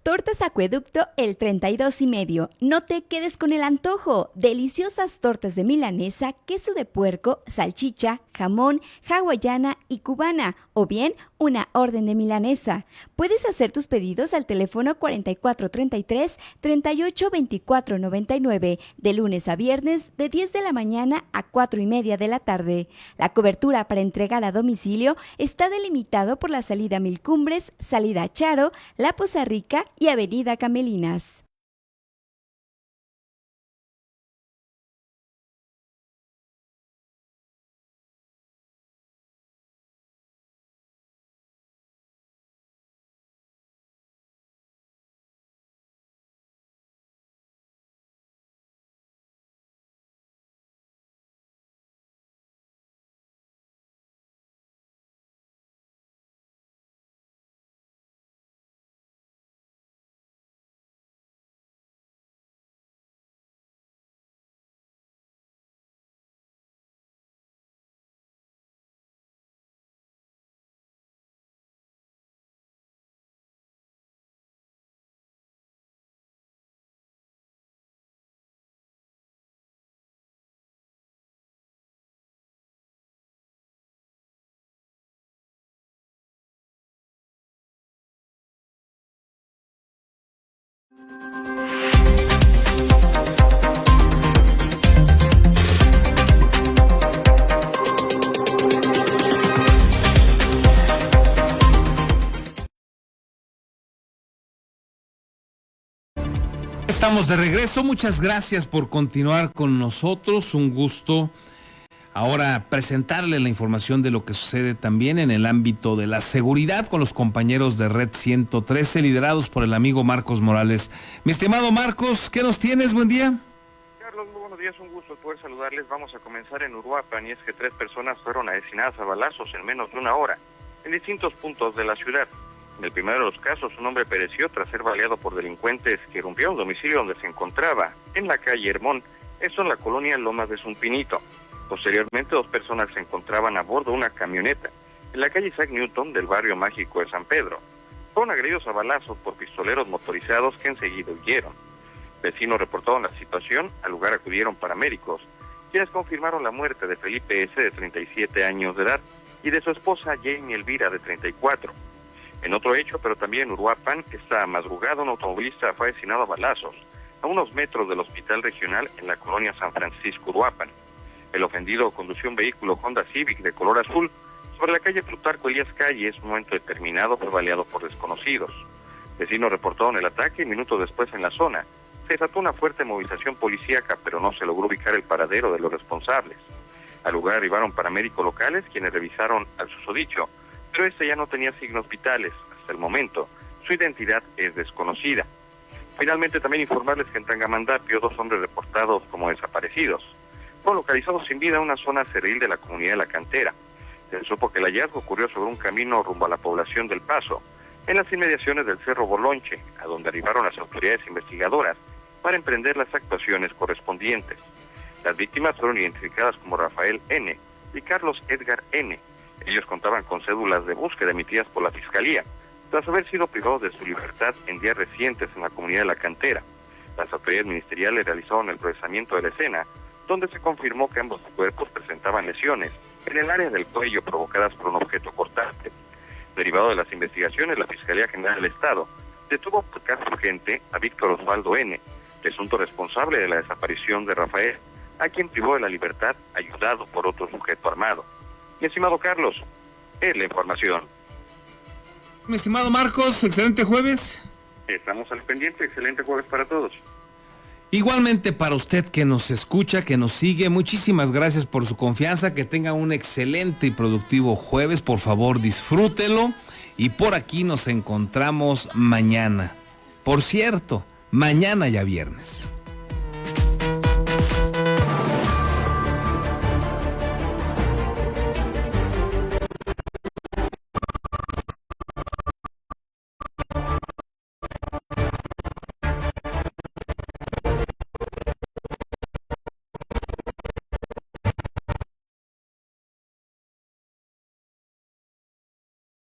Tortas Acueducto El 32 y medio. No te quedes con el antojo. Deliciosas tortas de milanesa, queso de puerco, salchicha, jamón, hawaiana y cubana, o bien una orden de milanesa. Puedes hacer tus pedidos al teléfono 4433-382499, de lunes a viernes de 10 de la mañana a 4:30 de la tarde. La cobertura para entregar a domicilio está delimitado por la salida Mil Cumbres, salida Charo, La Poza Rica y avenida Camelinas. Estamos de regreso, muchas gracias por continuar con nosotros, un gusto ahora presentarle la información de lo que sucede también en el ámbito de la seguridad con los compañeros de Red 113, liderados por el amigo Marcos Morales. Mi estimado Marcos, ¿qué nos tienes? Buen día. Carlos, muy buenos días, un gusto poder saludarles. Vamos a comenzar en Uruapan, y es que 3 personas fueron asesinadas a balazos en menos de una hora, en distintos puntos de la ciudad. En el primero de los casos, un hombre pereció tras ser baleado por delincuentes que irrumpieron un domicilio donde se encontraba, en la calle Hermón, esto en la colonia Lomas de Zumpinito. Posteriormente, 2 personas se encontraban a bordo de una camioneta, en la calle Isaac Newton del barrio mágico de San Pedro. Fueron agredidos a balazos por pistoleros motorizados que enseguida huyeron. Vecinos reportaron la situación, al lugar acudieron paramédicos, quienes confirmaron la muerte de Felipe S., de 37 años de edad, y de su esposa Jamie Elvira, de 34. En otro hecho, pero también en Uruapan, esta madrugada un automovilista fue asesinado a balazos a unos metros del hospital regional en la colonia San Francisco, Uruapan. El ofendido condució un vehículo Honda Civic de color azul sobre la calle Plutarco Elías Calles. En un momento determinado fue baleado por desconocidos. Vecinos reportaron el ataque y minutos después en la zona se desató una fuerte movilización policíaca, pero no se logró ubicar el paradero de los responsables. Al lugar arribaron paramédicos locales, quienes revisaron al susodicho, pero este ya no tenía signos vitales. Hasta el momento, su identidad es desconocida. Finalmente, también informarles que en Tangamandapio 2 hombres reportados como desaparecidos fueron localizados sin vida en una zona cerril de la comunidad de La Cantera. Se supo que el hallazgo ocurrió sobre un camino rumbo a la población del Paso, en las inmediaciones del Cerro Bolonche, a donde arribaron las autoridades investigadoras para emprender las actuaciones correspondientes. Las víctimas fueron identificadas como Rafael N. y Carlos Edgar N. Ellos contaban con cédulas de búsqueda emitidas por la Fiscalía, tras haber sido privados de su libertad en días recientes en la comunidad de La Cantera. Las autoridades ministeriales realizaron el procesamiento de la escena, donde se confirmó que ambos cuerpos presentaban lesiones en el área del cuello provocadas por un objeto cortante. Derivado de las investigaciones, la Fiscalía General del Estado detuvo por caso urgente a Víctor Osvaldo N., presunto responsable de la desaparición de Rafael, a quien privó de la libertad ayudado por otro sujeto armado. Mi estimado Carlos, es la información. Mi estimado Marcos, excelente jueves. Estamos al pendiente, excelente jueves para todos. Igualmente para usted que nos escucha, que nos sigue, muchísimas gracias por su confianza, que tenga un excelente y productivo jueves, por favor disfrútelo y por aquí nos encontramos mañana. Por cierto, mañana ya viernes.